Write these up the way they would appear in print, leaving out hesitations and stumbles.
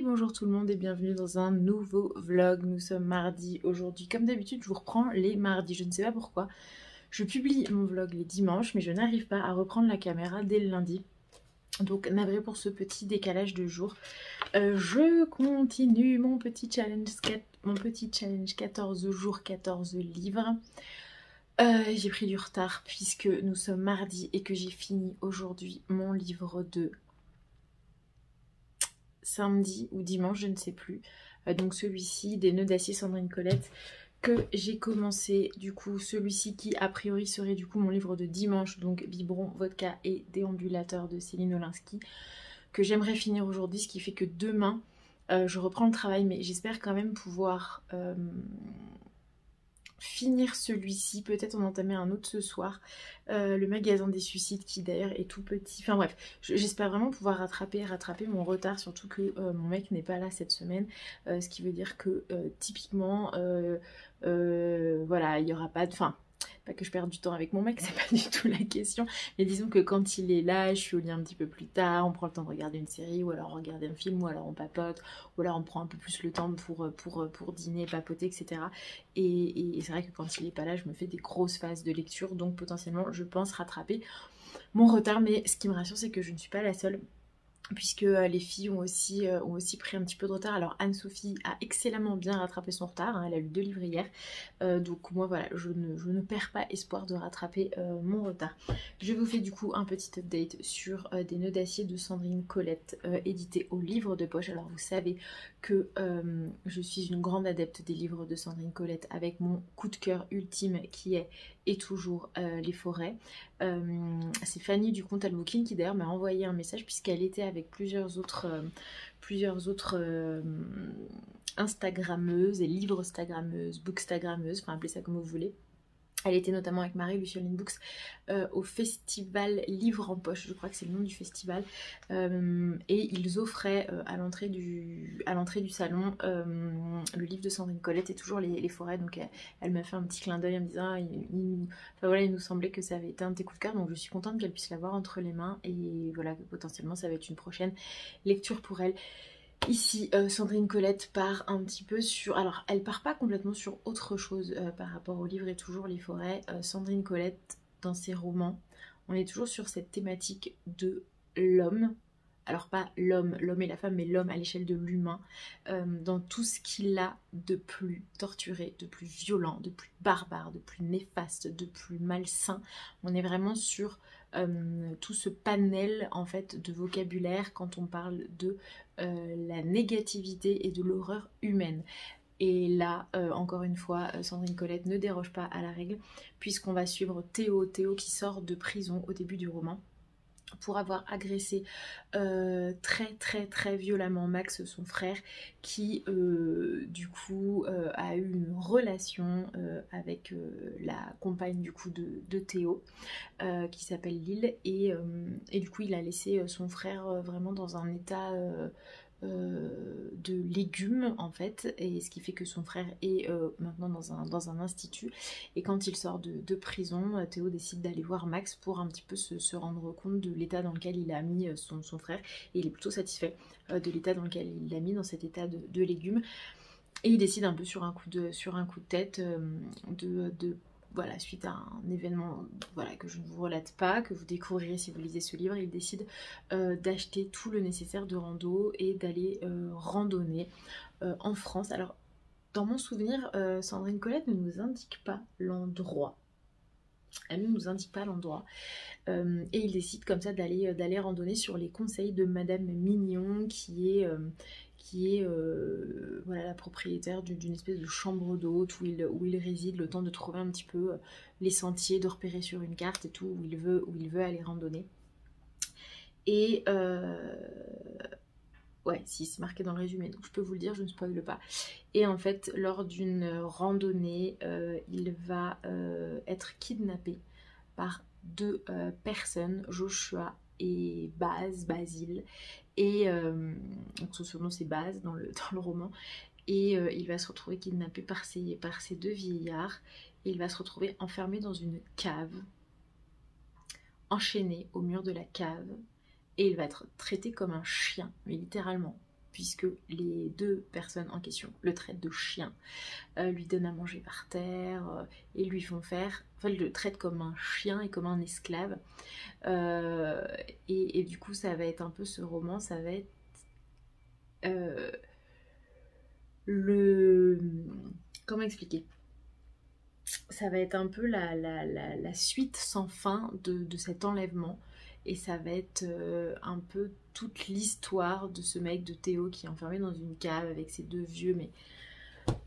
bonjour tout le monde et bienvenue dans un nouveau vlog. Nous sommes mardi aujourd'hui. Comme d'habitude, je vous reprends les mardis. Je ne sais pas pourquoi. Je publie mon vlog les dimanches, mais je n'arrive pas à reprendre la caméra dès le lundi. Donc navré pour ce petit décalage de jour. Je continue mon petit challenge 14 jours, 14 livres. J'ai pris du retard puisque nous sommes mardi et que j'ai fini aujourd'hui mon livre de samedi ou dimanche, je ne sais plus. Donc celui-ci, des nœuds d'acier Sandrine Colette, que j'ai commencé. Du coup, celui-ci qui a priori serait du coup mon livre de dimanche, donc Biberon, Vodka et Déambulateur de Céline Olinsky, que j'aimerais finir aujourd'hui, ce qui fait que demain, je reprends le travail, mais j'espère quand même pouvoir finir celui-ci, peut-être en entamer un autre ce soir, le magasin des suicides qui d'ailleurs est tout petit, enfin bref, j'espère vraiment pouvoir rattraper mon retard, surtout que mon mec n'est pas là cette semaine, ce qui veut dire que typiquement, voilà, il n'y aura pas de... Enfin, pas que je perde du temps avec mon mec, c'est pas du tout la question, mais disons que quand il est là, je suis au lit un petit peu plus tard, on prend le temps de regarder une série, ou alors regarder un film, ou alors on papote, ou alors on prend un peu plus le temps pour dîner, papoter, etc. Et c'est vrai que quand il est pas là, je me fais des grosses phases de lecture, donc potentiellement je pense rattraper mon retard, mais ce qui me rassure c'est que je ne suis pas la seule, puisque les filles ont aussi pris un petit peu de retard. Alors Anne-Sophie a excellemment bien rattrapé son retard, hein, elle a lu 2 livres hier, donc moi voilà, je ne perds pas espoir de rattraper mon retard. Je vous fais du coup un petit update sur des nœuds d'acier de Sandrine Colette, édité au livre de poche. Alors vous savez que je suis une grande adepte des livres de Sandrine Colette, avec mon coup de cœur ultime qui est et toujours Les Forêts. C'est Fanny du compte Alboukine qui d'ailleurs m'a envoyé un message, puisqu'elle était avec plusieurs autres Instagrammeuses et livre-stagrammeuses, bookstagrammeuses, enfin appelez ça comme vous voulez. Elle était notamment avec Marie Lucioline Books au festival Livre en Poche, je crois que c'est le nom du festival, et ils offraient à l'entrée du salon le livre de Sandrine Colette et toujours les forêts. Donc elle m'a fait un petit clin d'œil en me disant enfin, voilà, il nous semblait que ça avait été un de tes coups de cœur, donc je suis contente qu'elle puisse l'avoir entre les mains, et voilà, potentiellement ça va être une prochaine lecture pour elle. Ici, Sandrine Colette part un petit peu sur... Alors, elle part pas complètement sur autre chose par rapport au livre et toujours les forêts. Sandrine Colette, dans ses romans, on est toujours sur cette thématique de l'homme. Alors pas l'homme et la femme, mais l'homme à l'échelle de l'humain, dans tout ce qu'il a de plus torturé, de plus violent, de plus barbare, de plus néfaste, de plus malsain. On est vraiment sur tout ce panel en fait de vocabulaire quand on parle de la négativité et de l'horreur humaine. Et là, encore une fois, Sandrine Colette ne déroge pas à la règle, puisqu'on va suivre Théo qui sort de prison au début du roman pour avoir agressé très violemment Max, son frère, qui du coup a eu une relation avec la compagne du coup de Théo, qui s'appelle Lille, et du coup il a laissé son frère vraiment dans un état de légumes en fait, et ce qui fait que son frère est maintenant dans un institut. Et quand il sort de prison, Théo décide d'aller voir Max pour un petit peu se rendre compte de l'état dans lequel il a mis son frère, et il est plutôt satisfait de l'état dans lequel il l'a mis, dans cet état de légumes, et il décide un peu sur un coup de tête voilà, suite à un événement, voilà, que je ne vous relate pas, que vous découvrirez si vous lisez ce livre. Il décide d'acheter tout le nécessaire de rando et d'aller randonner en France. Alors, dans mon souvenir, Sandrine Colette ne nous indique pas l'endroit. Elle ne nous indique pas l'endroit. Et il décide comme ça d'aller randonner sur les conseils de Madame Mignon, qui est voilà, la propriétaire d'une espèce de chambre d'hôte où il réside, le temps de trouver un petit peu les sentiers, de repérer sur une carte et tout où il veut aller randonner. Et ouais, si, c'est marqué dans le résumé, donc je peux vous le dire, je ne spoile pas. Et en fait, lors d'une randonnée, il va être kidnappé par 2 personnes, Joshua et Basile, et donc son surnom c'est Baz dans le roman, et il va se retrouver kidnappé par ces 2 vieillards, et il va se retrouver enfermé dans une cave, enchaîné au mur de la cave, et il va être traité comme un chien, mais littéralement, puisque les deux personnes en question le traitent de chien, lui donnent à manger par terre et lui font faire, enfin le traitent comme un chien et comme un esclave. Et du coup ça va être un peu ce roman, ça va être comment expliquer, ça va être un peu la suite sans fin de cet enlèvement, et ça va être un peu toute l'histoire de ce mec, de Théo, qui est enfermé dans une cave avec ses deux vieux, mais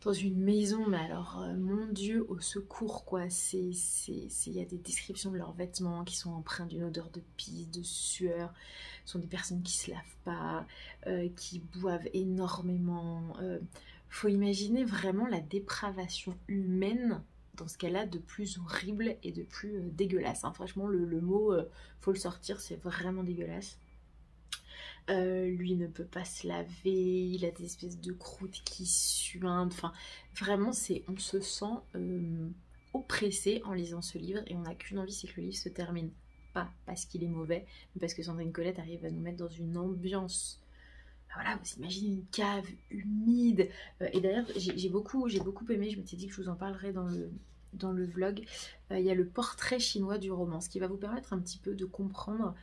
dans une maison, mais alors mon Dieu, au secours quoi. Il y a des descriptions de leurs vêtements qui sont empreints d'une odeur de pisse, de sueur. Ce sont des personnes qui se lavent pas, qui boivent énormément. Faut imaginer vraiment la dépravation humaine dans ce qu'elle a de plus horrible et de plus dégueulasse, hein. Franchement le mot, faut le sortir, c'est vraiment dégueulasse. Lui ne peut pas se laver, il a des espèces de croûtes qui suintent, enfin vraiment on se sent oppressé en lisant ce livre, et on n'a qu'une envie, c'est que le livre se termine. Pas parce qu'il est mauvais, mais parce que Sandrine Colette arrive à nous mettre dans une ambiance. Voilà, vous imaginez une cave humide, et d'ailleurs j'ai beaucoup aimé, je m'étais dit que je vous en parlerai dans le vlog. Il y a le portrait chinois du roman, ce qui va vous permettre un petit peu de comprendre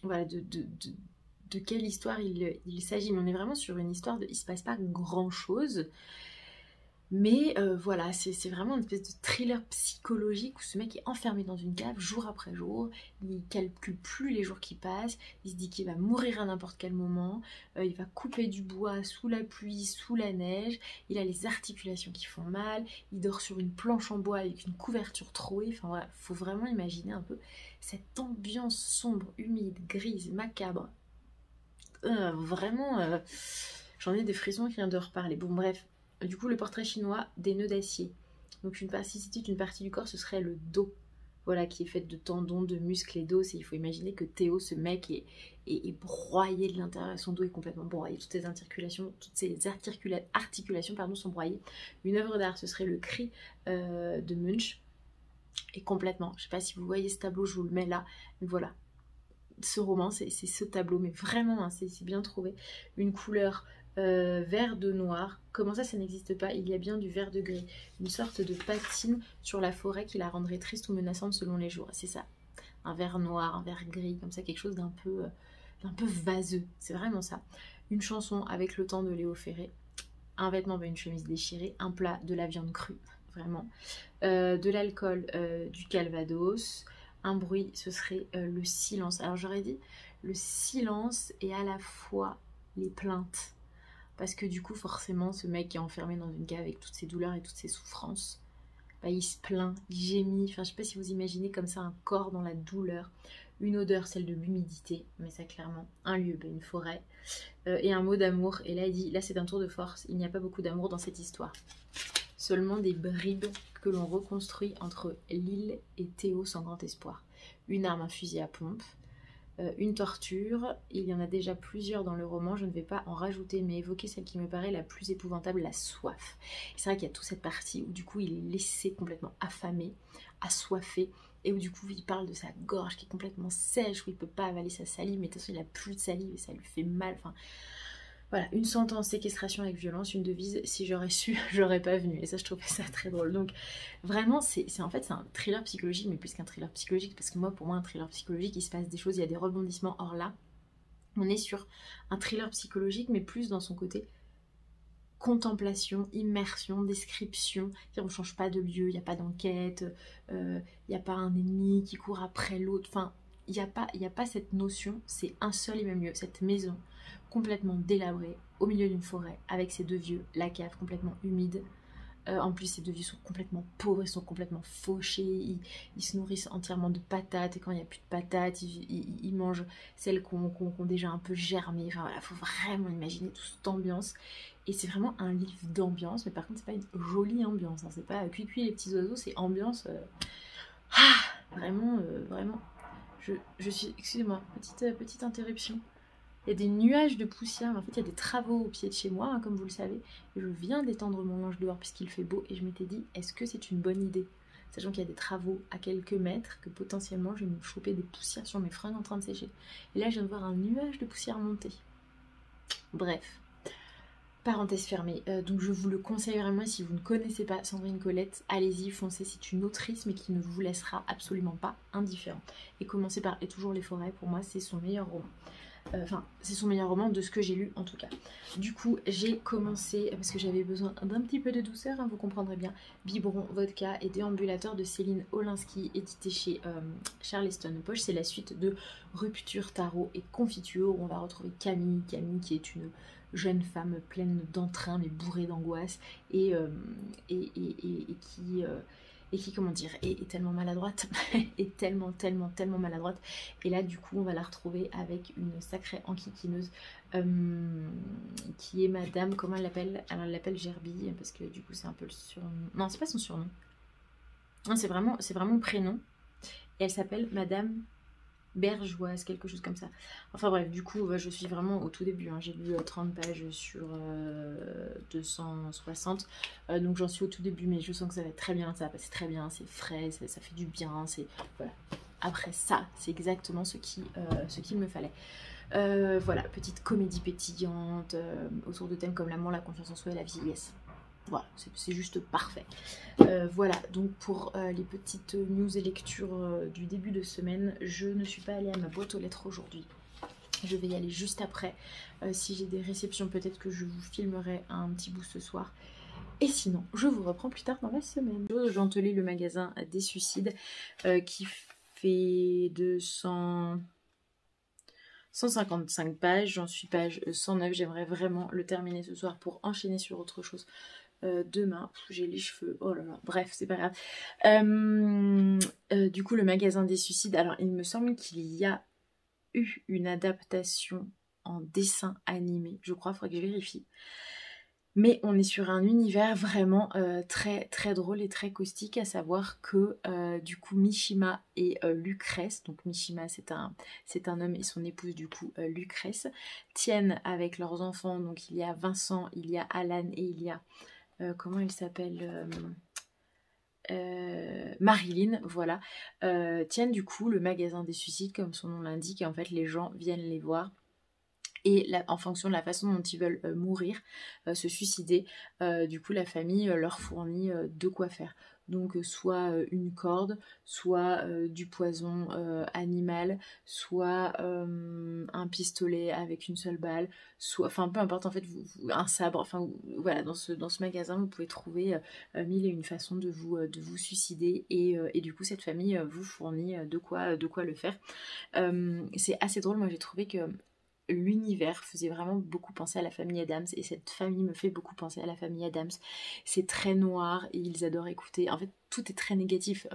voilà, de quelle histoire il s'agit. Mais on est vraiment sur une histoire il se passe pas grand chose, mais voilà, c'est vraiment une espèce de thriller psychologique où ce mec est enfermé dans une cave jour après jour, il calcule plus les jours qui passent, il se dit qu'il va mourir à n'importe quel moment, il va couper du bois sous la pluie, sous la neige, il a les articulations qui font mal, il dort sur une planche en bois avec une couverture trouée, enfin voilà, faut vraiment imaginer un peu cette ambiance sombre, humide, grise, macabre. Vraiment, j'en ai des frissons qui viennent de reparler. Bon bref, du coup le portrait chinois, des nœuds d'acier. Donc si c'était une partie du corps, ce serait le dos, voilà, qui est faite de tendons, de muscles et d'os. Et il faut imaginer que Théo, ce mec, est broyé de l'intérieur, son dos est complètement broyé, toutes ses articulations pardon, sont broyées. Une œuvre d'art, ce serait le cri de Munch, et complètement, je sais pas si vous voyez ce tableau, je vous le mets là, mais voilà, ce roman, c'est ce tableau, mais vraiment, hein, c'est bien trouvé. Une couleur vert de noir. Comment ça n'existe pas? Il y a bien du vert de gris. Une sorte de patine sur la forêt qui la rendrait triste ou menaçante selon les jours. C'est ça. Un vert noir, un vert gris, comme ça, quelque chose d'un peu vaseux. C'est vraiment ça. Une chanson avec le temps de Léo Ferré. Un vêtement, une chemise déchirée. Un plat, de la viande crue. Vraiment. De l'alcool, du calvados. Un bruit, ce serait le silence. Alors j'aurais dit le silence et à la fois les plaintes. Parce que du coup, forcément, ce mec qui est enfermé dans une cave avec toutes ses douleurs et toutes ses souffrances, bah, il se plaint, il gémit. Enfin, je sais pas si vous imaginez comme ça un corps dans la douleur. Une odeur, celle de l'humidité, mais ça clairement. Un lieu, une forêt. Et un mot d'amour. Et là, il dit, là c'est un tour de force. Il n'y a pas beaucoup d'amour dans cette histoire. Seulement des bribes que l'on reconstruit entre Lille et Théo sans grand espoir. Une arme, un fusil à pompe. Une torture, il y en a déjà plusieurs dans le roman, je ne vais pas en rajouter, mais évoquer celle qui me paraît la plus épouvantable, la soif. C'est vrai qu'il y a toute cette partie où du coup il est laissé complètement affamé, assoiffé, et où du coup il parle de sa gorge qui est complètement sèche, où il ne peut pas avaler sa salive, mais de toute façon il n'a plus de salive et ça lui fait mal, enfin... Voilà, une sentence, séquestration avec violence, une devise, si j'aurais su, j'aurais pas venu. Et ça, je trouvais ça très drôle. Donc, vraiment, en fait, c'est un thriller psychologique, mais plus qu'un thriller psychologique, parce que pour moi, un thriller psychologique, il se passe des choses, il y a des rebondissements. Or là, on est sur un thriller psychologique, mais plus dans son côté contemplation, immersion, description. On ne change pas de lieu, il n'y a pas d'enquête, il n'y a pas un ennemi qui court après l'autre. Enfin, il n'y a pas cette notion, c'est un seul et même lieu, cette maison complètement délabrée, au milieu d'une forêt, avec ces deux vieux, la cave complètement humide. En plus, ces deux vieux sont complètement pauvres, ils sont complètement fauchés, ils se nourrissent entièrement de patates, et quand il n'y a plus de patates, ils mangent celles qui ont déjà un peu germé. Enfin voilà, il faut vraiment imaginer toute cette ambiance. Et c'est vraiment un livre d'ambiance, mais par contre, c'est pas une jolie ambiance, hein. C'est pas cuicui les petits oiseaux, c'est ambiance... vraiment, vraiment... Je suis... Excusez-moi, petite interruption. Il y a des nuages de poussière, mais en fait il y a des travaux au pied de chez moi, hein, comme vous le savez. Et je viens d'étendre mon linge dehors puisqu'il fait beau et je m'étais dit, est-ce que c'est une bonne idée? sachant qu'il y a des travaux à quelques mètres, que potentiellement je vais me choper des poussières sur mes fringues en train de sécher. Et là je viens de voir un nuage de poussière monter. Bref, parenthèse fermée. Donc je vous le conseille vraiment, si vous ne connaissez pas Sandrine Colette, allez-y, foncez, c'est une autrice mais qui ne vous laissera absolument pas indifférent. Et commencez par Et toujours les forêts, pour moi c'est son meilleur roman. Enfin, c'est son meilleur roman de ce que j'ai lu en tout cas. Du coup, j'ai commencé, parce que j'avais besoin d'un petit peu de douceur, hein, vous comprendrez bien, Biberon, Vodka et Déambulateur de Céline Olinsky, édité chez Charleston Poche. C'est la suite de Rupture, Tarot et Confiture, où on va retrouver Camille qui est une jeune femme pleine d'entrain mais bourrée d'angoisse et qui, comment dire, est tellement maladroite, est tellement maladroite. Et là, du coup, on va la retrouver avec une sacrée enquiquineuse qui est Madame, comment elle l'appelle? Alors, elle l'appelle Gerbille, parce que du coup, c'est un peu le surnom. Non, c'est pas son surnom. Non, c'est vraiment le prénom. Et elle s'appelle Madame Bergeoise, quelque chose comme ça. Enfin bref, du coup, je suis vraiment au tout début. Hein. J'ai lu 30 pages sur 260. Donc j'en suis au tout début, mais je sens que ça va être très bien. Ça va passer très bien, c'est frais, ça fait du bien. Voilà. Après ça, c'est exactement ce qu'il me fallait. Voilà, petite comédie pétillante autour de thèmes comme l'amour, la confiance en soi et la vieillesse. Voilà, c'est juste parfait. Voilà, donc pour les petites news et lectures du début de semaine, je ne suis pas allée à ma boîte aux lettres aujourd'hui. Je vais y aller juste après. Si j'ai des réceptions, peut-être que je vous filmerai un petit bout ce soir. Et sinon, je vous reprends plus tard dans la semaine. Gentelet, le magasin des suicides, qui fait 155 pages. J'en suis page 109. J'aimerais vraiment le terminer ce soir pour enchaîner sur autre chose. Demain, j'ai les cheveux, oh là là, bref, c'est pas grave. Du coup, le magasin des suicides, alors il me semble qu'il y a eu une adaptation en dessin animé, je crois, il faudrait que je vérifie. Mais on est sur un univers vraiment très très drôle et très caustique, à savoir que du coup Mishima et Lucrèce, donc Mishima c'est un homme et son épouse du coup Lucrèce, tiennent avec leurs enfants, donc il y a Vincent, il y a Alan et il y a comment elle s'appelle Marilyn, voilà, tiennent du coup le magasin des suicides comme son nom l'indique, et en fait les gens viennent les voir. Et en fonction de la façon dont ils veulent mourir, se suicider, du coup la famille leur fournit de quoi faire. Donc soit une corde, soit du poison animal, soit un pistolet avec une seule balle, soit, enfin peu importe en fait, un sabre, enfin voilà, dans ce magasin vous pouvez trouver mille et une façons de vous suicider, et du coup cette famille vous fournit de quoi le faire. C'est assez drôle, moi j'ai trouvé que l'univers faisait vraiment beaucoup penser à la famille Addams, et cette famille me fait beaucoup penser à la famille Addams. C'est très noir et ils adorent écouter, en fait tout est très négatif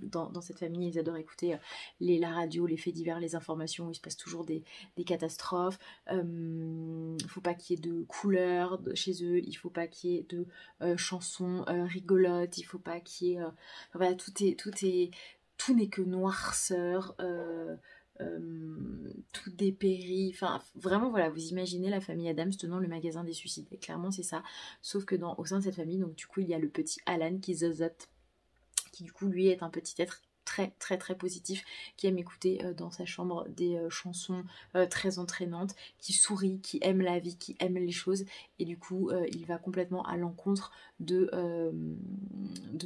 dans cette famille. Ils adorent écouter la radio, les faits divers, les informations, il se passe toujours des catastrophes. Faut pas qu'il y ait de couleurs chez eux, il faut pas qu'il y ait de chansons rigolotes, il faut pas qu'il y ait voilà, tout n'est que noirceur, tout dépérit, enfin vraiment voilà, vous imaginez la famille Addams tenant le magasin des suicides, et clairement c'est ça, sauf que au sein de cette famille, donc du coup il y a le petit Alan qui zozote, qui du coup lui est un petit être très très très positif, qui aime écouter dans sa chambre des chansons très entraînantes, qui sourit, qui aime la vie, qui aime les choses, et du coup il va complètement à l'encontre de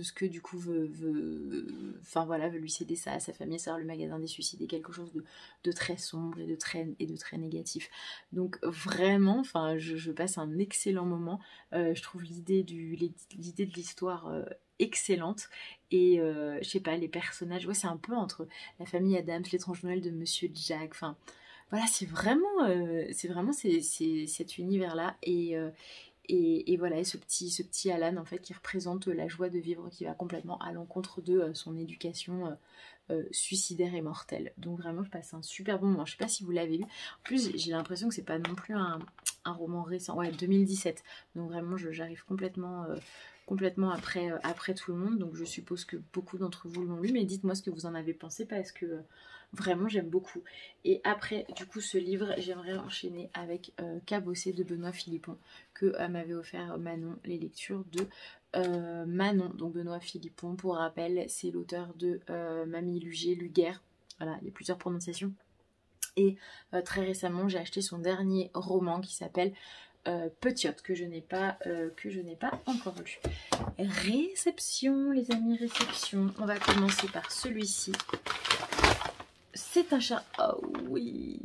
ce que du coup veut lui céder ça à sa famille, c'est-à-dire le magasin des suicides est quelque chose de très sombre et de très négatif. Donc vraiment, enfin je passe un excellent moment, je trouve l'idée de l'histoire excellente, et je sais pas, les personnages, ouais, c'est un peu entre la famille Addams, l'étrange Noël de Monsieur Jack, enfin voilà, c'est vraiment cet univers là, et voilà, et ce petit Alan en fait qui représente la joie de vivre, qui va complètement à l'encontre de son éducation suicidaire et mortelle. Donc vraiment je passe un super bon moment. Je sais pas si vous l'avez lu, en plus j'ai l'impression que c'est pas non plus un roman récent, ouais, 2017, donc vraiment j'arrive complètement après tout le monde, donc je suppose que beaucoup d'entre vous l'ont lu, mais dites-moi ce que vous en avez pensé, parce que vraiment j'aime beaucoup. Et après du coup ce livre, j'aimerais enchaîner avec Cabossé de Benoît Philippon, que m'avait offert Manon, les lectures de Manon, donc Benoît Philippon, pour rappel, c'est l'auteur de Mamie Luger, Luguerre, voilà, il y a plusieurs prononciations. Et très récemment, j'ai acheté son dernier roman qui s'appelle Petiote, que je n'ai pas encore lu. Réception, les amis, réception. On va commencer par celui-ci. C'est un chat. Oh oui.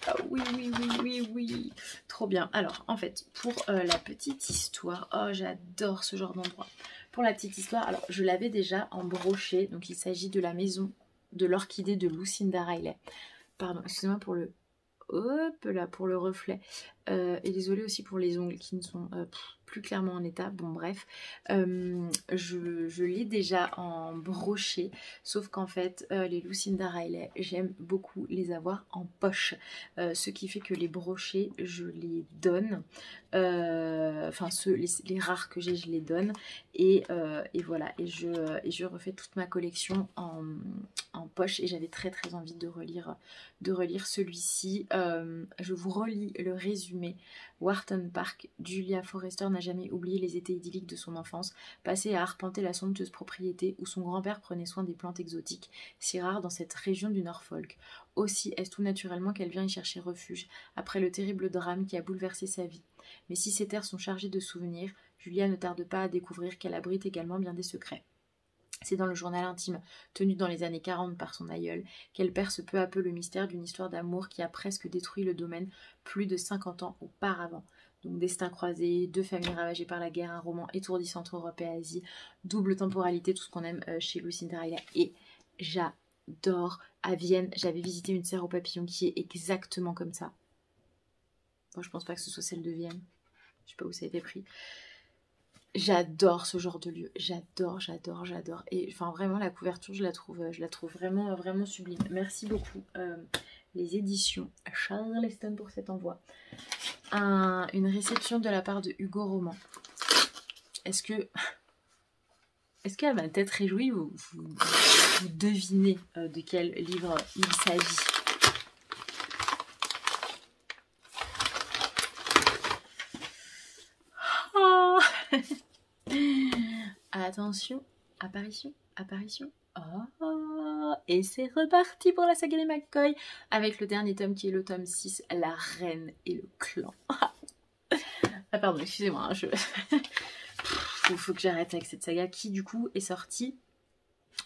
Ah oui, oui, oui, oui, oui. Trop bien. Alors, en fait, pour la petite histoire, oh, j'adore ce genre d'endroit. Pour la petite histoire, alors, je l'avais déjà en brochet. Donc, il s'agit de la maison de l'orchidée de Lucinda Riley. Pardon, excusez-moi pour le... Hop là, pour le reflet. Et désolée aussi pour les ongles qui ne sont plus clairement en état. Bon, bref. Je l'ai déjà en brochet. Sauf qu'en fait, les Lucinda Riley, j'aime beaucoup les avoir en poche. Ce qui fait que les brochets, je les donne. Enfin, les rares que j'ai, je les donne. Et voilà. Et je refais toute ma collection en poche. Et j'avais très très envie de relire celui-ci. Je vous relis le résumé. Wharton Park. Julia Forrester n'a jamais oublié les étés idylliques de son enfance, passés à arpenter la somptueuse propriété où son grand-père prenait soin des plantes exotiques, si rares dans cette région du Norfolk. Aussi est-ce tout naturellement qu'elle vient y chercher refuge, après le terrible drame qui a bouleversé sa vie. Mais si ces terres sont chargées de souvenirs, Julia ne tarde pas à découvrir qu'elle abrite également bien des secrets. C'est dans le journal intime, tenu dans les années 40 par son aïeul, qu'elle perce peu à peu le mystère d'une histoire d'amour qui a presque détruit le domaine plus de 50 ans auparavant. Donc destin croisé, deux familles ravagées par la guerre, un roman étourdissant entre Europe et Asie, double temporalité, tout ce qu'on aime chez Lucinda Riley. Et j'adore. À Vienne, j'avais visité une serre aux papillons qui est exactement comme ça. Bon, je pense pas que ce soit celle de Vienne. Je sais pas où ça a été pris. J'adore ce genre de lieu, j'adore. Et enfin vraiment la couverture, je la trouve vraiment, vraiment sublime. Merci beaucoup les éditions Charleston pour cet envoi. Une réception de la part de Hugo Roman. Est-ce qu'à ma tête réjouie, vous devinez de quel livre il s'agit? Attention, apparition. Oh, et c'est reparti pour la saga des McCoy avec le dernier tome qui est le tome 6, La Reine et le Clan. Ah pardon, excusez-moi, faut que j'arrête avec cette saga qui du coup est sortie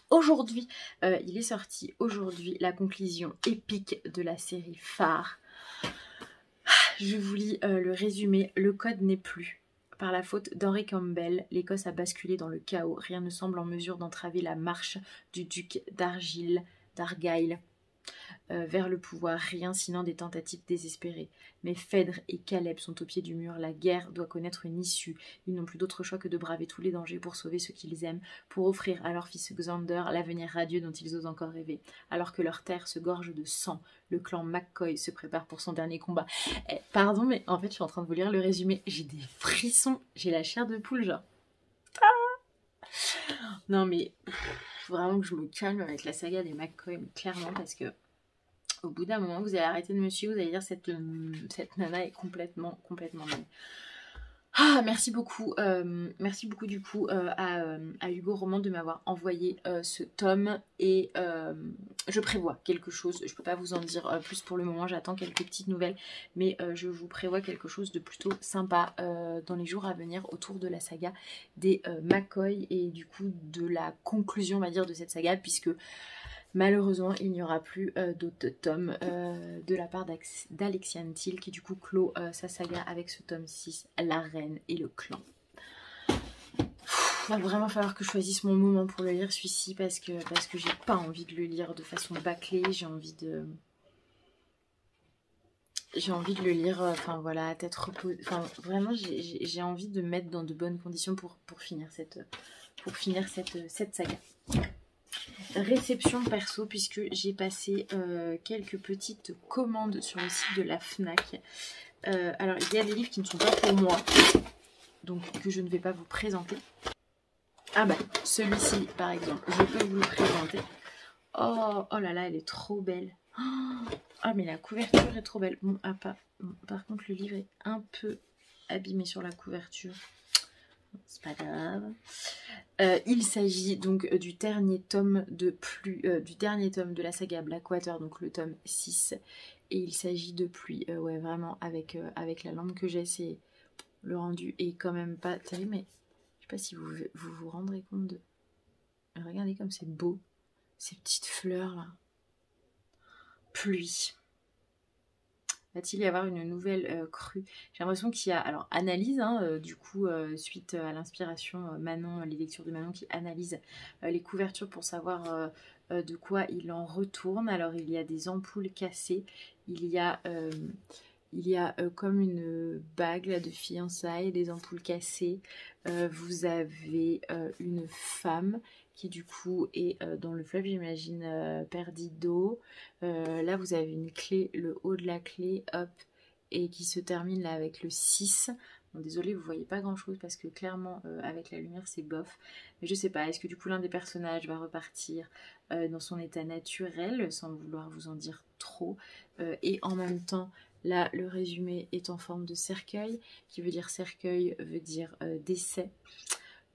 aujourd'hui. Il est sorti aujourd'hui la conclusion épique de la série phare. Je vous lis le résumé. Le code n'est plus. Par la faute d'Henry Campbell, l'Écosse a basculé dans le chaos. Rien ne semble en mesure d'entraver la marche du duc d'Argyle vers le pouvoir, rien sinon des tentatives désespérées. Mais Phèdre et Caleb sont au pied du mur, la guerre doit connaître une issue. Ils n'ont plus d'autre choix que de braver tous les dangers pour sauver ceux qu'ils aiment, pour offrir à leur fils Xander l'avenir radieux dont ils osent encore rêver. Alors que leur terre se gorge de sang, le clan McCoy se prépare pour son dernier combat. Pardon, mais en fait je suis en train de vous lire le résumé, j'ai des frissons, j'ai la chair de poule genre. Non mais faut vraiment que je me calme avec la saga des McCoy, clairement, parce que au bout d'un moment, vous allez arrêter de me suivre, vous allez dire cette nana est complètement dingue. Merci beaucoup du coup à Hugo Roman de m'avoir envoyé ce tome et je prévois quelque chose, je peux pas vous en dire plus pour le moment, j'attends quelques petites nouvelles, mais je vous prévois quelque chose de plutôt sympa dans les jours à venir autour de la saga des McCoy et du coup de la conclusion on va dire de cette saga, puisque malheureusement, il n'y aura plus d'autres tomes de la part d'Alexiane Thiel qui du coup clôt sa saga avec ce tome 6, La Reine et le Clan. Va vraiment falloir que je choisisse mon moment pour le lire celui-ci parce que j'ai pas envie de le lire de façon bâclée, j'ai envie de le lire, enfin voilà, à tête reposée, enfin vraiment j'ai envie de me mettre dans de bonnes conditions pour finir cette saga. Réception perso, puisque j'ai passé quelques petites commandes sur le site de la FNAC. Alors il y a des livres qui ne sont pas pour moi, donc que je ne vais pas vous présenter. Ah bah celui-ci par exemple, je peux vous le présenter. Oh là là, elle est trop belle. Ah mais la couverture est trop belle. Bon, par contre le livre est un peu abîmé sur la couverture. c'est pas grave. Il s'agit donc du dernier tome du dernier tome de la saga Blackwater, donc le tome 6. Et il s'agit de Pluie. Ouais, vraiment, avec la lampe que j'ai, c'est le rendu est quand même pas terrible, mais je sais pas si vous rendrez compte de... Regardez comme c'est beau, ces petites fleurs là. Pluie. Va-t-il y avoir une nouvelle crue? J'ai l'impression qu'il y a... Alors, analyse, hein, du coup, suite à l'inspiration Manon, les lectures de Manon qui analysent les couvertures pour savoir de quoi il en retourne. Alors, il y a des ampoules cassées. Il y a comme une bague là, de fiançailles, des ampoules cassées. Vous avez une femme qui du coup est dans le fleuve, j'imagine, perdue d'eau. Là, vous avez une clé, le haut de la clé, hop, et qui se termine là avec le 6. Bon, désolé, vous voyez pas grand chose parce que clairement, avec la lumière, c'est bof. Mais je sais pas, est-ce que du coup, l'un des personnages va repartir dans son état naturel, sans vouloir vous en dire trop. Et en même temps, là, le résumé est en forme de cercueil, qui veut dire cercueil, veut dire décès.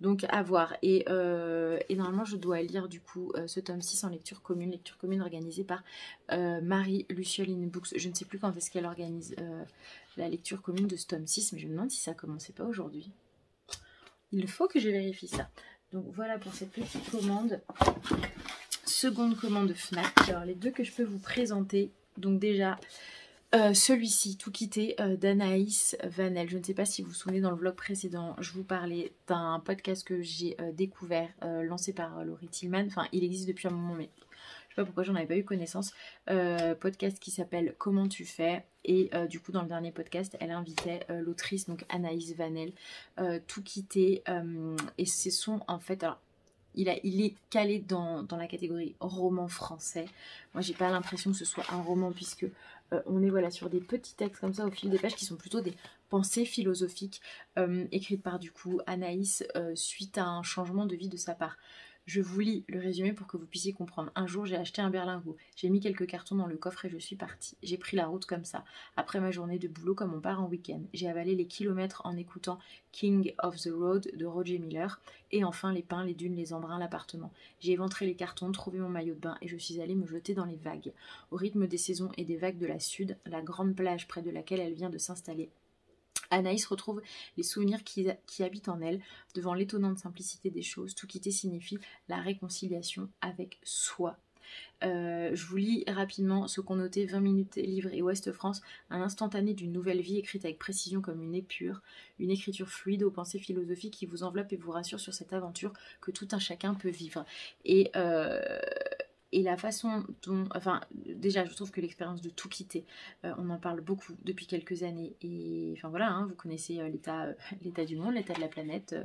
Donc à voir. Et normalement je dois lire du coup ce tome 6 en lecture commune organisée par Marie-Lucioline Books. Je ne sais plus quand est-ce qu'elle organise la lecture commune de ce tome 6, mais je me demande si ça commençait pas aujourd'hui. Il faut que je vérifie ça. Donc voilà pour cette petite commande. Seconde commande Fnac. Alors les deux que je peux vous présenter, donc déjà... celui-ci, Tout quitter, d'Anaïs Vanel. Je ne sais pas si vous vous souvenez, dans le vlog précédent, je vous parlais d'un podcast que j'ai découvert, lancé par Laurie Tillman. Enfin, il existe depuis un moment, mais je sais pas pourquoi j'en avais pas eu connaissance. Podcast qui s'appelle Comment tu fais. Et du coup, dans le dernier podcast, elle invitait l'autrice, donc Anaïs Vanel, Tout quitter. Et ce sont en fait... Alors, il est calé dans la catégorie roman français. Moi, j'ai pas l'impression que ce soit un roman, puisque on est voilà, sur des petits textes comme ça au fil des pages qui sont plutôt des pensées philosophiques écrites par du coup Anaïs suite à un changement de vie de sa part. Je vous lis le résumé pour que vous puissiez comprendre. Un jour, j'ai acheté un berlingot. J'ai mis quelques cartons dans le coffre et je suis partie. J'ai pris la route comme ça. Après ma journée de boulot comme on part en week-end. J'ai avalé les kilomètres en écoutant King of the Road de Roger Miller. Et enfin les pins, les dunes, les embruns, l'appartement. J'ai éventré les cartons, trouvé mon maillot de bain et je suis allée me jeter dans les vagues. Au rythme des saisons et des vagues de la Sud, la grande plage près de laquelle elle vient de s'installer, Anaïs retrouve les souvenirs qui habitent en elle. Devant l'étonnante simplicité des choses, tout quitter signifie la réconciliation avec soi. Je vous lis rapidement ce qu'ont noté 20 minutes Livre et Ouest France, un instantané d'une nouvelle vie écrite avec précision comme une épure, une écriture fluide aux pensées philosophiques qui vous enveloppe et vous rassure sur cette aventure que tout un chacun peut vivre. Et la façon dont... Enfin, déjà, je trouve que l'expérience de tout quitter, on en parle beaucoup depuis quelques années. Et enfin voilà, hein, vous connaissez l'état du monde, l'état de la planète,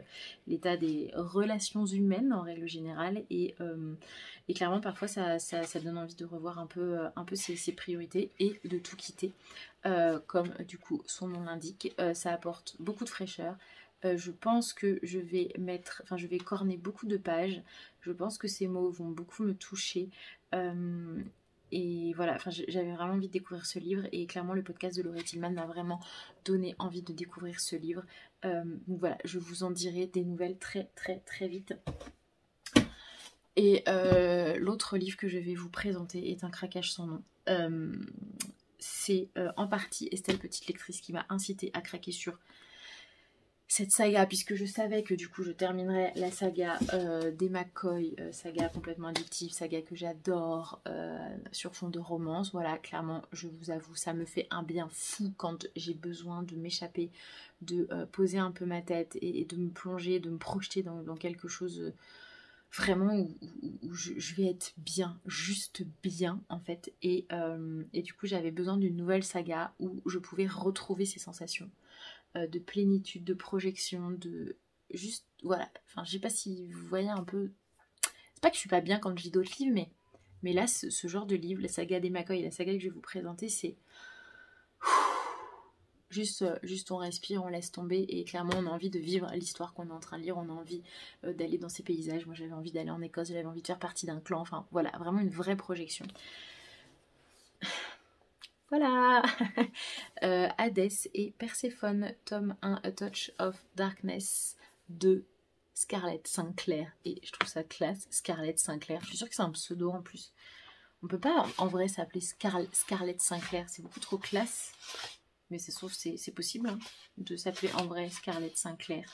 l'état des relations humaines en règle générale. Et clairement, parfois, ça donne envie de revoir un peu ses priorités et de tout quitter. Comme du coup, son nom l'indique, ça apporte beaucoup de fraîcheur. Je pense que je vais corner beaucoup de pages. Je pense que ces mots vont beaucoup me toucher. Et voilà, j'avais vraiment envie de découvrir ce livre. Et clairement, le podcast de Laurie Tillman m'a vraiment donné envie de découvrir ce livre. Donc voilà, je vous en dirai des nouvelles très très très vite. Et l'autre livre que je vais vous présenter est Un craquage sans nom. C'est en partie Estelle, petite lectrice, qui m'a incité à craquer sur cette saga, puisque je savais que du coup je terminerais la saga des McCoy, saga complètement addictive, saga que j'adore, sur fond de romance. Voilà, clairement, je vous avoue, ça me fait un bien fou quand j'ai besoin de m'échapper, de poser un peu ma tête et de me plonger, de me projeter dans quelque chose vraiment où je vais être bien, juste bien en fait. Et du coup j'avais besoin d'une nouvelle saga où je pouvais retrouver ces sensations de plénitude, de projection, de juste, voilà, enfin je sais pas si vous voyez un peu, c'est pas que je suis pas bien quand je lis d'autres livres, mais là ce genre de livre, la saga des McCoy et la saga que je vais vous présenter, c'est juste on respire, on laisse tomber, et clairement on a envie de vivre l'histoire qu'on est en train de lire, on a envie d'aller dans ces paysages. Moi j'avais envie d'aller en Écosse, j'avais envie de faire partie d'un clan, enfin voilà, vraiment une vraie projection. Voilà. Hadès et Perséphone, tome 1, A Touch of Darkness, de Scarlett Sinclair. Et je trouve ça classe, Scarlett Sinclair. Je suis sûre que c'est un pseudo en plus. On peut pas en vrai s'appeler Scarlett Sinclair, c'est beaucoup trop classe. Mais c'est possible hein, de s'appeler en vrai Scarlett Sinclair.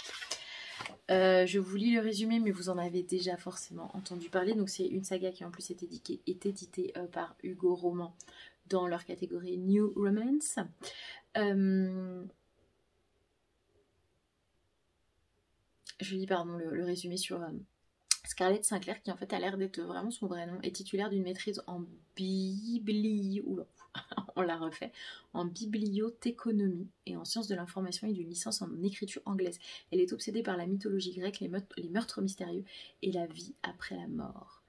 Je vous lis le résumé, mais vous en avez déjà forcément entendu parler. Donc c'est une saga qui en plus est éditée par Hugo Roman dans leur catégorie New Romance. Je lis pardon le résumé sur Scarlett Sinclair, qui en fait a l'air d'être vraiment son vrai nom, est titulaire d'une maîtrise en on la refait, en bibliothéconomie et en sciences de l'information et d'une licence en écriture anglaise. Elle est obsédée par la mythologie grecque, les meurtres mystérieux et la vie après la mort.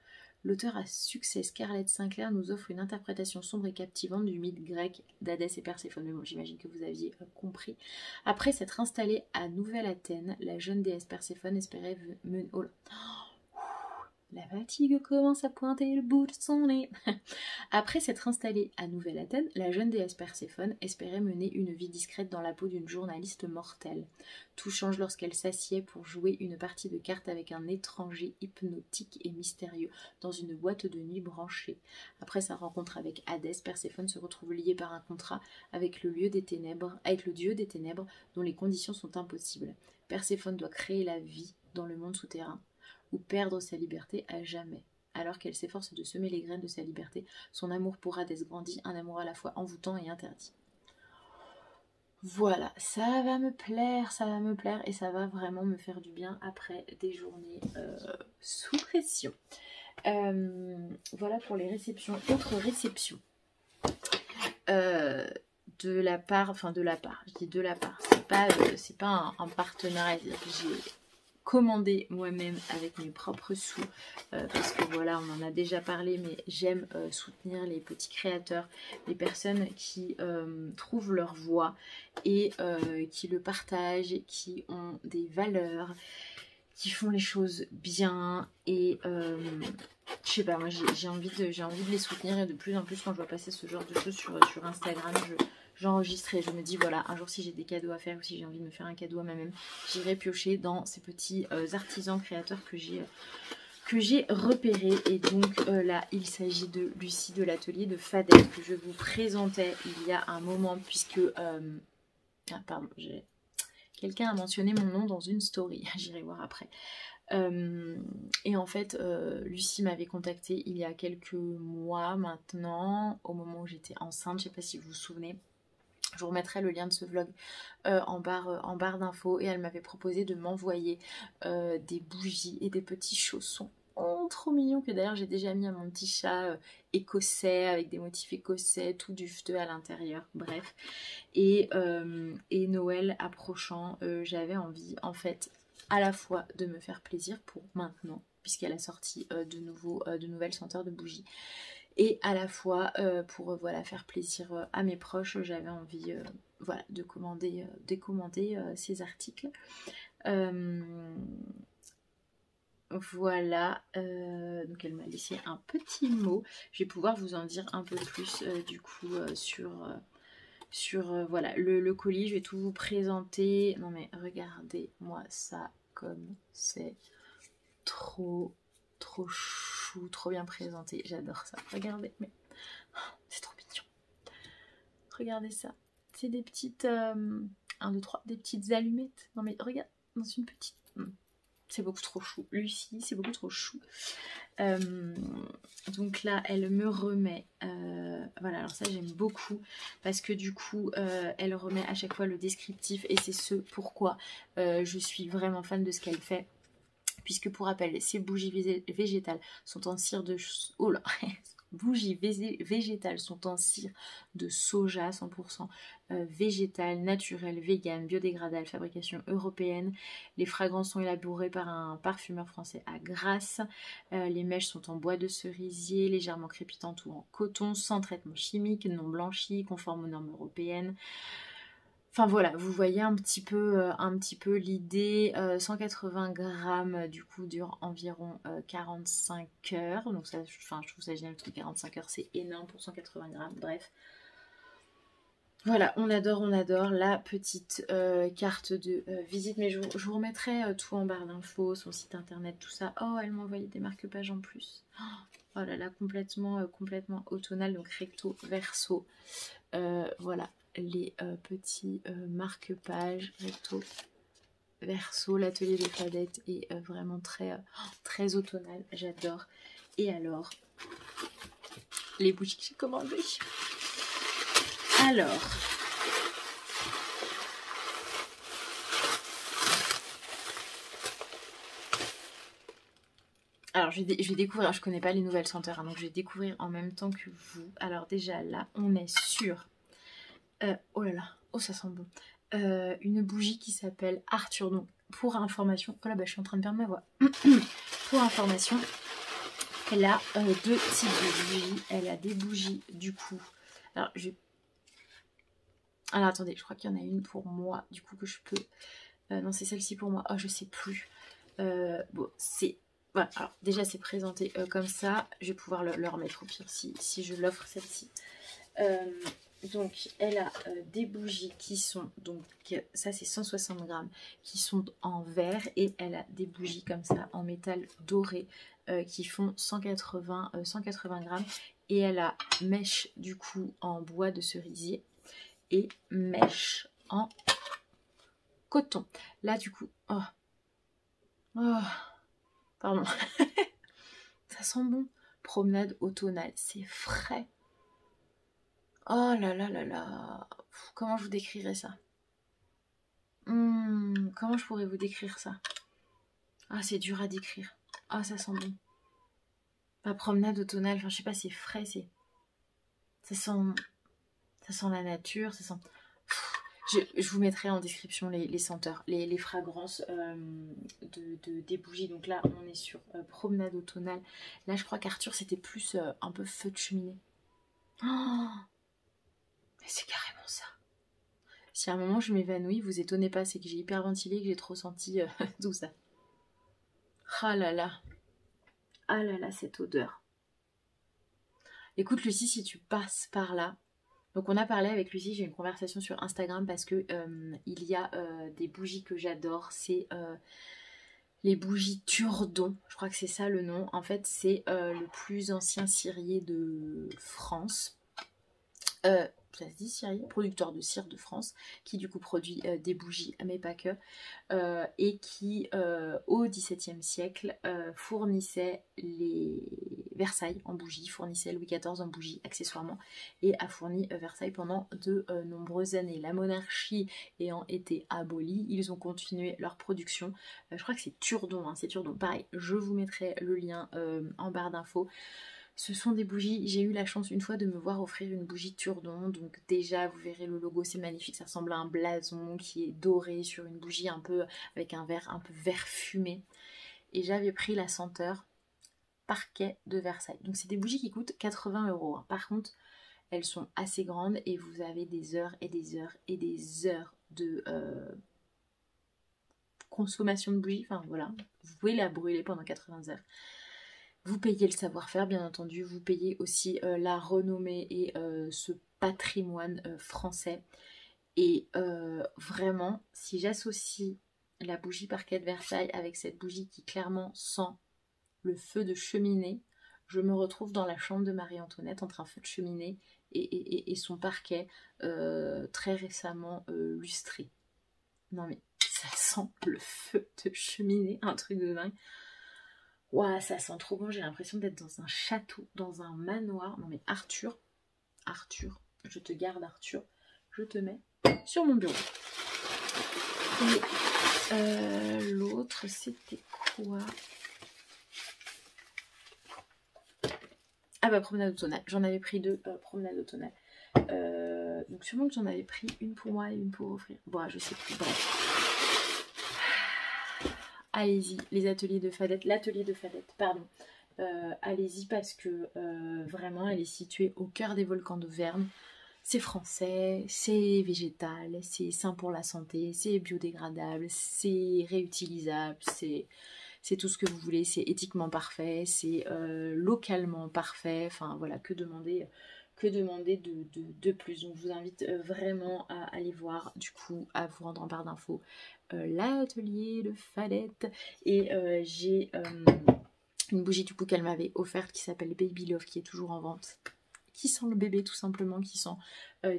L'auteur à succès Scarlett Sinclair nous offre une interprétation sombre et captivante du mythe grec d'Hadès et Perséphone. Mais bon, j'imagine que vous aviez compris. Après s'être installée à Nouvelle-Athènes, la jeune déesse Perséphone espérait mener... Oh là. La fatigue commence à pointer le bout de son nez. Après s'être installée à Nouvelle-Athènes, la jeune déesse Perséphone espérait mener une vie discrète dans la peau d'une journaliste mortelle. Tout change lorsqu'elle s'assied pour jouer une partie de cartes avec un étranger hypnotique et mystérieux dans une boîte de nuit branchée. Après sa rencontre avec Hadès, Perséphone se retrouve liée par un contrat avec le dieu des ténèbres dont les conditions sont impossibles. Perséphone doit créer la vie dans le monde souterrain ou perdre sa liberté à jamais. Alors qu'elle s'efforce de semer les graines de sa liberté, son amour pour Hadès grandit, un amour à la fois envoûtant et interdit. Voilà, ça va me plaire et ça va vraiment me faire du bien après des journées sous pression. Voilà pour les réceptions. Autre réception. De la part, je dis de la part, c'est pas un partenariat, j'ai commandé moi-même avec mes propres sous parce que voilà, on en a déjà parlé, mais j'aime soutenir les petits créateurs, les personnes qui trouvent leur voie et qui le partagent, qui ont des valeurs, qui font les choses bien et je sais pas, moi j'ai envie de les soutenir et de plus en plus quand je vois passer ce genre de choses sur Instagram, j'enregistre et je me dis voilà, un jour si j'ai des cadeaux à faire ou si j'ai envie de me faire un cadeau à moi-même, j'irai piocher dans ces petits artisans créateurs que j'ai repérés. Et donc là il s'agit de Lucie de l'atelier de Fadette que je vous présentais il y a un moment puisque quelqu'un a mentionné mon nom dans une story, j'irai voir après. Et en fait, Lucie m'avait contactée il y a quelques mois maintenant, au moment où j'étais enceinte, je sais pas si vous vous souvenez. Je vous remettrai le lien de ce vlog en barre d'infos et elle m'avait proposé de m'envoyer des bougies et des petits chaussons. Oh, trop mignon, que d'ailleurs j'ai déjà mis à mon petit chat écossais avec des motifs écossais, tout dufteux à l'intérieur, bref. Et Noël approchant, j'avais envie en fait à la fois de me faire plaisir pour maintenant, puisqu'elle a sorti de nouvelles senteurs de bougies, et à la fois pour voilà, faire plaisir à mes proches. J'avais envie voilà, de commander ces articles. Voilà, donc elle m'a laissé un petit mot. Je vais pouvoir vous en dire un peu plus du coup sur voilà, le colis. Je vais tout vous présenter. Non mais regardez-moi ça comme c'est trop chou, trop bien présenté. J'adore ça. Regardez, mais c'est trop mignon. Regardez ça. C'est des petites 1, 2, 3, des petites allumettes. Non mais regarde, dans une petite... C'est beaucoup trop chou. Lucie, c'est beaucoup trop chou. Donc là, elle me remet... voilà, alors ça, j'aime beaucoup. Parce que du coup, elle remet à chaque fois le descriptif. Et c'est ce pourquoi je suis vraiment fan de ce qu'elle fait. Puisque pour rappel, ces bougies végétales sont en cire de... Oh là bougies végétales sont en cire de soja 100% végétal, naturel, vegan, biodégradable, fabrication européenne. Les fragrances sont élaborées par un parfumeur français à Grasse. Les mèches sont en bois de cerisier, légèrement crépitantes ou en coton, sans traitement chimique, non blanchi, conforme aux normes européennes. Enfin voilà, vous voyez un petit peu l'idée. 180 grammes du coup dure environ 45 heures. Donc ça, je trouve ça génial, le truc 45 heures c'est énorme pour 180 grammes, bref. Voilà, on adore la petite carte de visite, mais je vous remettrai tout en barre d'infos, son site internet, tout ça. Oh, elle m'a envoyé des marque-pages en plus. Oh là là, complètement automnal, donc recto, verso. Voilà, les petits marque-pages, recto, verso. L'atelier des fadettes est vraiment très automnal, j'adore. Et alors, les bougies que j'ai commandées. Alors... Alors, je vais découvrir, je connais pas les nouvelles senteurs, hein, donc je vais découvrir en même temps que vous. Alors déjà, là, on est sur... oh là là, oh ça sent bon. Une bougie qui s'appelle Arthur. Donc, pour information... Oh là, bah, je suis en train de perdre ma voix. Pour information, elle a deux types de bougies. Elle a des bougies, du coup... Alors, Alors, attendez, je crois qu'il y en a une pour moi, du coup, que je peux... non, c'est celle-ci pour moi. Oh, je sais plus. Bon, c'est... Voilà, alors déjà c'est présenté comme ça, je vais pouvoir le remettre au pire si je l'offre celle-ci. Donc elle a des bougies qui sont, donc ça c'est 160 grammes, qui sont en verre, et elle a des bougies comme ça en métal doré qui font 180 grammes, et elle a mèche du coup en bois de cerisier et mèche en coton. Là du coup, pardon. Ça sent bon. Promenade automnale, c'est frais. Oh là là là là. Comment je vous décrirais ça? Comment je pourrais vous décrire ça? Ah, c'est dur à décrire. Ah, ça sent bon. Ma promenade automnale, enfin, je sais pas, c'est frais, c'est... Ça sent la nature, ça sent... Je vous mettrai en description les senteurs, les fragrances des bougies. Donc là, on est sur promenade automnale. Là, je crois qu'Arthur, c'était plus un peu feu de cheminée. Oh, mais c'est carrément ça. Si à un moment je m'évanouis, vous étonnez pas, c'est que j'ai hyperventilé, que j'ai trop senti tout ça. Ah là là. Ah là là, cette odeur. Écoute Lucie, si tu passes par là... Donc on a parlé avec Lucie, j'ai eu une conversation sur Instagram parce que il y a des bougies que j'adore. C'est les bougies Turdon, je crois que c'est ça le nom. En fait, c'est le plus ancien cirier de France. Ça se dit cirier, producteur de cire de France, qui du coup produit des bougies, mais pas que, et qui au XVIIe siècle fournissait les Versailles en bougies, fournissait Louis XIV en bougies accessoirement, et a fourni Versailles pendant de nombreuses années. La monarchie ayant été abolie, ils ont continué leur production. Je crois que c'est Turdon, hein, c'est Turdon. Pareil, je vous mettrai le lien en barre d'infos. Ce sont des bougies, j'ai eu la chance une fois de me voir offrir une bougie Turdon, donc déjà vous verrez le logo, c'est magnifique, ça ressemble à un blason qui est doré sur une bougie un peu avec un verre un peu vert fumé, et j'avais pris la senteur Parquet de Versailles. Donc c'est des bougies qui coûtent 80 €, hein. Par contre elles sont assez grandes et vous avez des heures et des heures et des heures de consommation de bougies, enfin voilà, vous pouvez la brûler pendant 80 heures. Vous payez le savoir-faire, bien entendu. Vous payez aussi la renommée et ce patrimoine français. Et vraiment, si j'associe la bougie Parquet de Versailles avec cette bougie qui clairement sent le feu de cheminée, je me retrouve dans la chambre de Marie-Antoinette entre un feu de cheminée et son parquet très récemment lustré. Non mais ça sent le feu de cheminée, un truc de dingue. Ouah, ça sent trop bon, j'ai l'impression d'être dans un château, dans un manoir. Non mais Arthur, je te garde Arthur, je te mets sur mon bureau. Et l'autre, c'était quoi? Ah bah promenade automnale, j'en avais pris deux, promenade automnale. Donc sûrement que j'en avais pris une pour moi et une pour offrir. Bon, je sais plus, bref. Allez-y, les ateliers de Fadette, l'atelier de Fadette, pardon. Allez-y parce que vraiment elle est située au cœur des volcans d'Auvergne. C'est français, c'est végétal, c'est sain pour la santé, c'est biodégradable, c'est réutilisable, c'est tout ce que vous voulez, c'est éthiquement parfait, c'est localement parfait, enfin voilà, que demander de plus. Donc je vous invite vraiment à aller voir, du coup, à vous rendre en barre d'infos l'atelier de Fadette. Et j'ai une bougie du coup qu'elle m'avait offerte qui s'appelle Baby Love, qui est toujours en vente, qui sent le bébé tout simplement, qui sent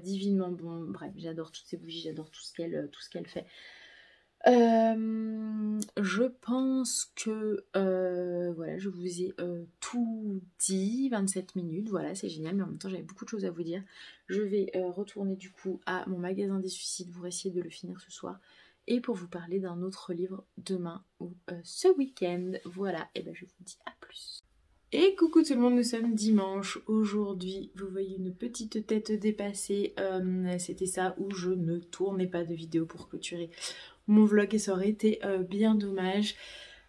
divinement bon. Bref, j'adore toutes ces bougies, j'adore tout ce qu'elle fait. Je pense que voilà, je vous ai tout dit, 27 minutes, voilà, c'est génial, mais en même temps j'avais beaucoup de choses à vous dire. Je vais retourner du coup à mon magasin des suicides pour essayer de le finir ce soir et pour vous parler d'un autre livre demain ou ce week-end. Voilà, et ben je vous dis à plus. Et coucou tout le monde, nous sommes dimanche. Aujourd'hui, vous voyez une petite tête dépassée. C'était ça où je ne tournais pas de vidéo pour clôturer mon vlog et ça aurait été bien dommage.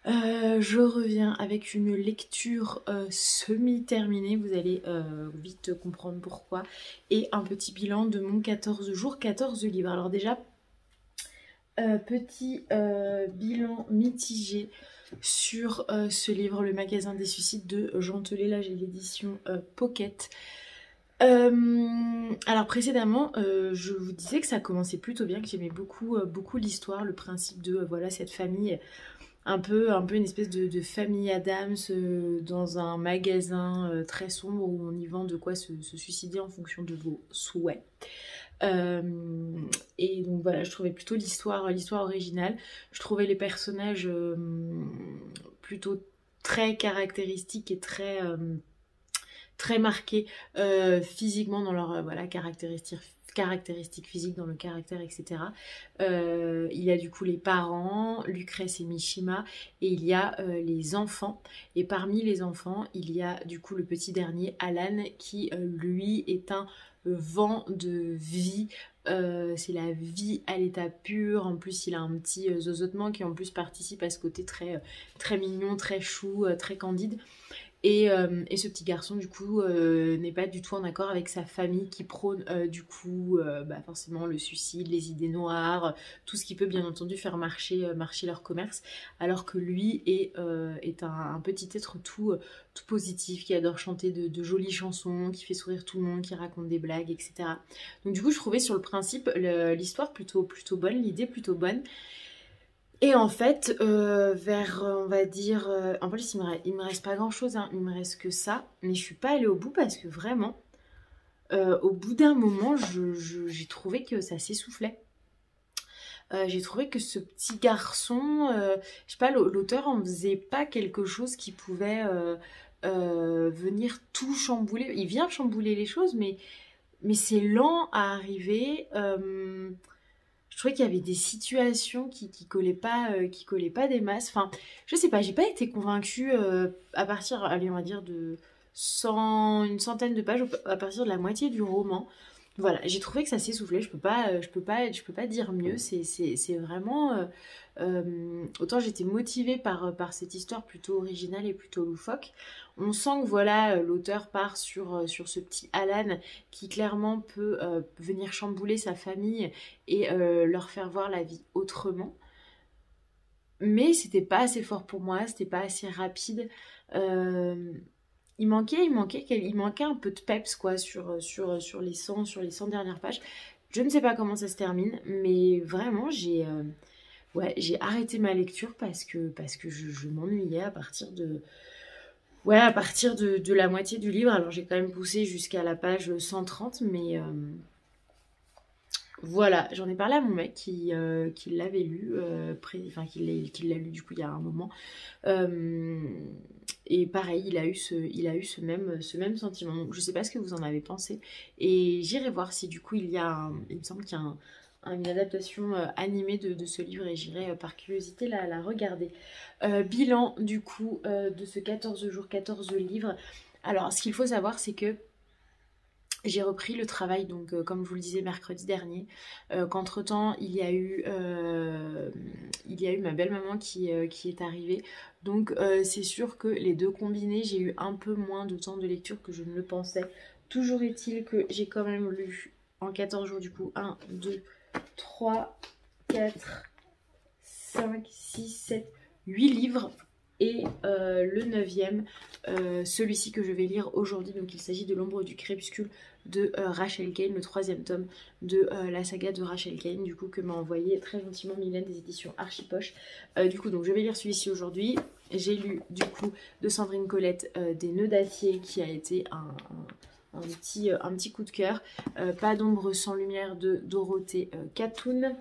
Je reviens avec une lecture semi-terminée, vous allez vite comprendre pourquoi. Et un petit bilan de mon 14 jours, 14 livres. Alors déjà, petit bilan mitigé sur ce livre, Le magasin des suicides de Jean Telet. Là j'ai l'édition Pocket. Alors précédemment je vous disais que ça commençait plutôt bien, que j'aimais beaucoup l'histoire, le principe de voilà, cette famille un peu une espèce de famille Addams dans un magasin très sombre où on y vend de quoi se suicider en fonction de vos souhaits. Et donc voilà, je trouvais plutôt l'histoire originale. Je trouvais les personnages plutôt très caractéristiques et très marqués physiquement dans leur voilà, caractéristiques physiques, dans le caractère, etc. Il y a du coup les parents, Lucrèce et Mishima, et il y a les enfants. Et parmi les enfants, il y a du coup le petit dernier, Alan, qui lui est un vent de vie. C'est la vie à l'état pur. En plus il a un petit zozotement qui en plus participe à ce côté très mignon, très chou, très candide. Et ce petit garçon du coup n'est pas du tout en accord avec sa famille qui prône du coup forcément le suicide, les idées noires, tout ce qui peut bien entendu faire marcher leur commerce, alors que lui est un petit être tout positif, qui adore chanter de jolies chansons, qui fait sourire tout le monde, qui raconte des blagues, etc. Donc du coup je trouvais sur le principe l'histoire plutôt bonne, l'idée plutôt bonne. Et en fait, on va dire... en plus, il me reste pas grand-chose, hein, il me reste que ça. Mais je suis pas allée au bout parce que vraiment, au bout d'un moment, j'ai trouvé que ça s'essoufflait. J'ai trouvé que ce petit garçon, je sais pas, l'auteur en faisait pas quelque chose qui pouvait venir tout chambouler. Il vient chambouler les choses, mais c'est lent à arriver. Je trouvais qu'il y avait des situations qui collaient pas des masses. Enfin, je sais pas, j'ai pas été convaincue à partir, allez, on va dire de une centaine de pages, à partir de la moitié du roman. Voilà, j'ai trouvé que ça s'essoufflait. Je peux pas dire mieux. C'est vraiment autant j'étais motivée par cette histoire plutôt originale et plutôt loufoque. On sent que voilà, l'auteur part sur ce petit Alan qui clairement peut venir chambouler sa famille et leur faire voir la vie autrement. Mais c'était pas assez fort pour moi, c'était pas assez rapide. Il manquait un peu de peps quoi sur les 100 dernières pages. Je ne sais pas comment ça se termine, mais vraiment j'ai arrêté ma lecture parce que je m'ennuyais à partir de la moitié du livre. Alors j'ai quand même poussé jusqu'à la page 130, mais voilà, j'en ai parlé à mon mec qui l'avait lu, qui l'a lu du coup il y a un moment. Et pareil, il a eu ce même sentiment. Donc, je sais pas ce que vous en avez pensé. Et j'irai voir si du coup il me semble qu'il y a une adaptation animée de ce livre et j'irai par curiosité la regarder. Bilan du coup de ce 14 jours, 14 livres. Alors ce qu'il faut savoir c'est que j'ai repris le travail, donc comme je vous le disais mercredi dernier, qu'entre temps il y a eu ma belle maman qui est arrivée. Donc c'est sûr que les deux combinés, j'ai eu un peu moins de temps de lecture que je ne le pensais. Toujours est-il que j'ai quand même lu en 14 jours du coup 1, 2, 3, 4, 5, 6, 7, 8 livres. Et le 9e, celui-ci que je vais lire aujourd'hui, donc il s'agit de L'ombre du crépuscule de Rachel Kane, le 3e tome de la saga de Rachel Kane, du coup que m'a envoyé très gentiment Mylène des éditions Archipoche. Du coup donc je vais lire celui-ci aujourd'hui. J'ai lu du coup de Sandrine Colette Des nœuds d'acier qui a été un petit coup de cœur. Pas d'ombre sans lumière de Dorothée Catoun.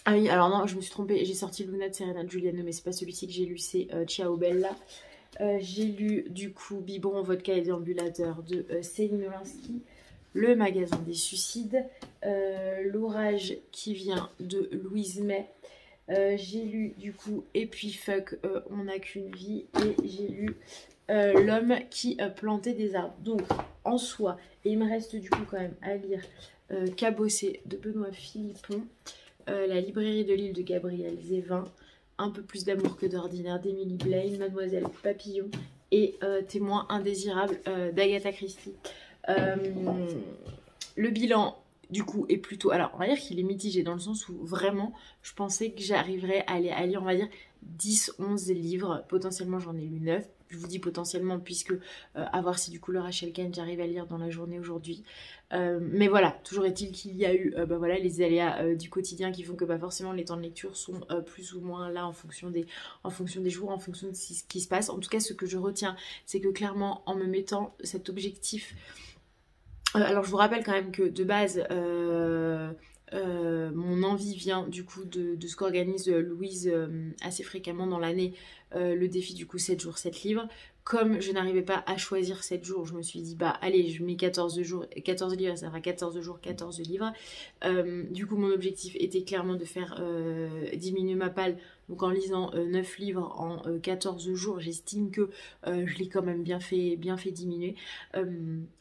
Ah oui, alors non, je me suis trompée, j'ai sorti Luna de Serena Giuliano, mais c'est pas celui-ci que j'ai lu, c'est Ciao Bella. J'ai lu du coup Biberon, Vodka et Déambulateur de Céline Olinsky, Le magasin des suicides, L'orage qui vient de Louise May. J'ai lu du coup Et puis fuck, on n'a qu'une vie, et j'ai lu L'homme qui plantait des arbres. Donc en soi, et il me reste du coup quand même à lire Cabossé de Benoît Philippon, La librairie de l'île de Gabriel Zévin, Un peu plus d'amour que d'ordinaire d'Emily Blaine, Mademoiselle Papillon et Témoin indésirable d'Agatha Christie. Le bilan du coup est plutôt... Alors on va dire qu'il est mitigé dans le sens où vraiment je pensais que j'arriverais à lire on va dire 10-11 livres, potentiellement j'en ai lu 9. Je vous dis potentiellement puisque à voir si du coup le Rachel Kane j'arrive à lire dans la journée aujourd'hui. Mais voilà, toujours est-il qu'il y a eu voilà, les aléas du quotidien qui font que forcément les temps de lecture sont plus ou moins là en fonction des jours, en fonction de ce qui se passe. En tout cas ce que je retiens c'est que clairement en me mettant cet objectif, alors je vous rappelle quand même que de base mon envie vient du coup de ce qu'organise Louise assez fréquemment dans l'année, le défi du coup 7 jours 7 livres. Comme je n'arrivais pas à choisir 7 jours, je me suis dit bah allez je mets 14 livres, ça fera 14 jours 14 livres. Du coup mon objectif était clairement de faire diminuer ma palle, donc en lisant 9 livres en 14 jours, j'estime que je l'ai quand même bien fait diminuer.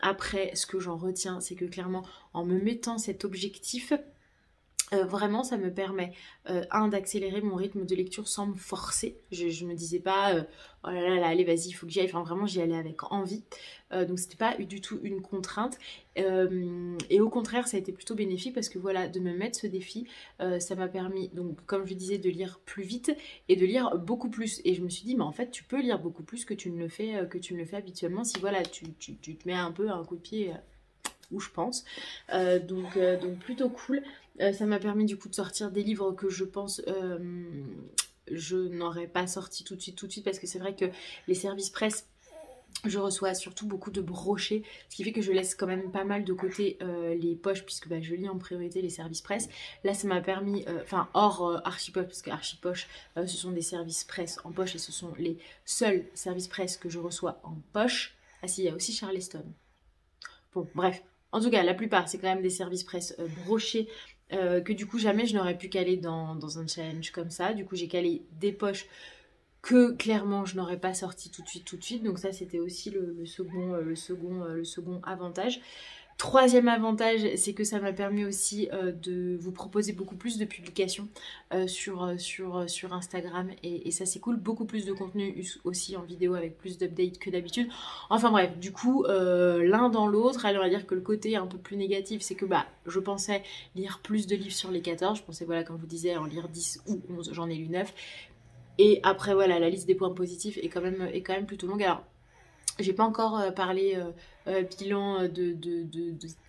Après ce que j'en retiens c'est que clairement en me mettant cet objectif, vraiment ça me permet d'accélérer mon rythme de lecture sans me forcer. Je me disais pas oh là là allez vas-y il faut que j'y aille, enfin vraiment j'y allais avec envie, donc c'était pas du tout une contrainte, et au contraire ça a été plutôt bénéfique parce que voilà, de me mettre ce défi, ça m'a permis donc comme je disais de lire plus vite et de lire beaucoup plus, et je me suis dit mais en fait tu peux lire beaucoup plus que tu ne le fais habituellement si voilà tu te mets un peu un coup de pied où je pense, donc plutôt cool. Ça m'a permis du coup de sortir des livres que je pense je n'aurais pas sorti tout de suite parce que c'est vrai que les services presse je reçois surtout beaucoup de brochets, ce qui fait que je laisse quand même pas mal de côté les poches puisque je lis en priorité les services presse. Là ça m'a permis, enfin hors Archipoche, parce que Archipoche ce sont des services presse en poche et ce sont les seuls services presse que je reçois en poche. Ah si, il y a aussi Charleston. Bon bref, en tout cas la plupart c'est quand même des services presse brochés, que du coup jamais je n'aurais pu caler dans un challenge comme ça. Du coup j'ai calé des poches que clairement je n'aurais pas sorti tout de suite, donc ça c'était aussi le second avantage. Troisième avantage, c'est que ça m'a permis aussi de vous proposer beaucoup plus de publications sur Instagram, et ça c'est cool, beaucoup plus de contenu aussi en vidéo avec plus d'updates que d'habitude. Enfin bref, du coup l'un dans l'autre. Alors on va dire que le côté un peu plus négatif c'est que je pensais lire plus de livres sur les 14, je pensais voilà comme je vous disais en lire 10 ou 11, j'en ai lu 9. Et après voilà, la liste des points positifs est quand même plutôt longue. Alors j'ai pas encore parlé bilan de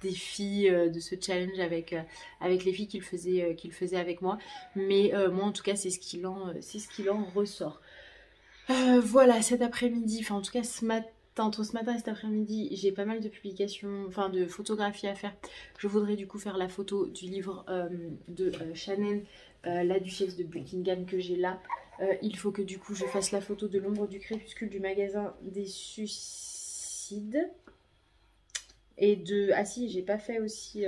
défi de ce challenge avec les filles qu'il faisait avec moi, mais moi en tout cas c'est ce qu'il en ressort. Voilà, cet après-midi, enfin en tout cas entre ce matin et cet après-midi, j'ai pas mal de publications, enfin de photographies à faire. Je voudrais du coup faire la photo du livre de Shannon, la duchesse de Buckingham que j'ai là. Il faut que du coup je fasse la photo de L'ombre du crépuscule du magasin des suicides. Et ah si, j'ai pas fait aussi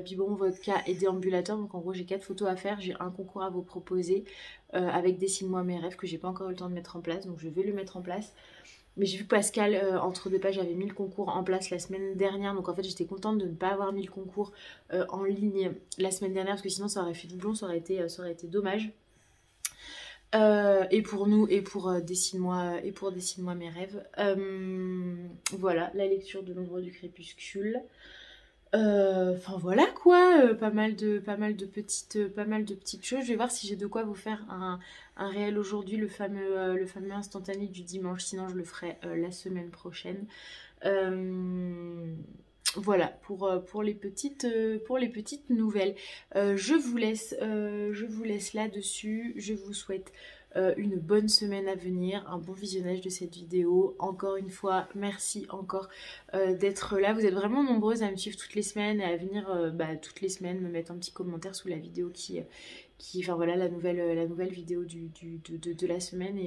Biberon, Vodka et Déambulateur. Donc en gros j'ai 4 photos à faire. J'ai un concours à vous proposer avec Dessine-moi mes rêves que j'ai pas encore eu le temps de mettre en place. Donc je vais le mettre en place. Mais j'ai vu que Pascal, entre deux pages, avait mis le concours en place la semaine dernière. Donc en fait j'étais contente de ne pas avoir mis le concours en ligne la semaine dernière, parce que sinon ça aurait fait doublon, ça aurait été dommage. Et pour nous et pour Dessine-moi mes rêves. Voilà, la lecture de L'ombre du crépuscule. Enfin voilà quoi, pas mal de petites choses. Je vais voir si j'ai de quoi vous faire un réel aujourd'hui, le fameux instantané du dimanche. Sinon je le ferai la semaine prochaine. Voilà pour les petites nouvelles. Je vous laisse là-dessus. Je vous souhaite une bonne semaine à venir, un bon visionnage de cette vidéo. Encore une fois, merci encore d'être là. Vous êtes vraiment nombreuses à me suivre toutes les semaines et à venir toutes les semaines me mettre un petit commentaire sous la vidéo enfin voilà, la nouvelle vidéo de la semaine.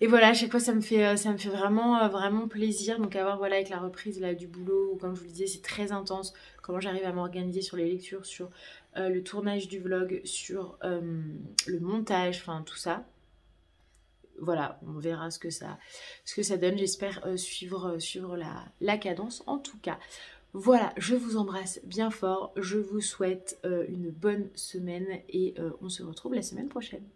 Et voilà, à chaque fois ça me fait vraiment, vraiment plaisir. Donc à voir voilà, avec la reprise là, du boulot, où, comme je vous le disais, c'est très intense. Comment j'arrive à m'organiser sur les lectures, sur le tournage du vlog, sur le montage, enfin tout ça. Voilà, on verra ce que ça donne. J'espère suivre la cadence en tout cas. Voilà, je vous embrasse bien fort. Je vous souhaite une bonne semaine et on se retrouve la semaine prochaine.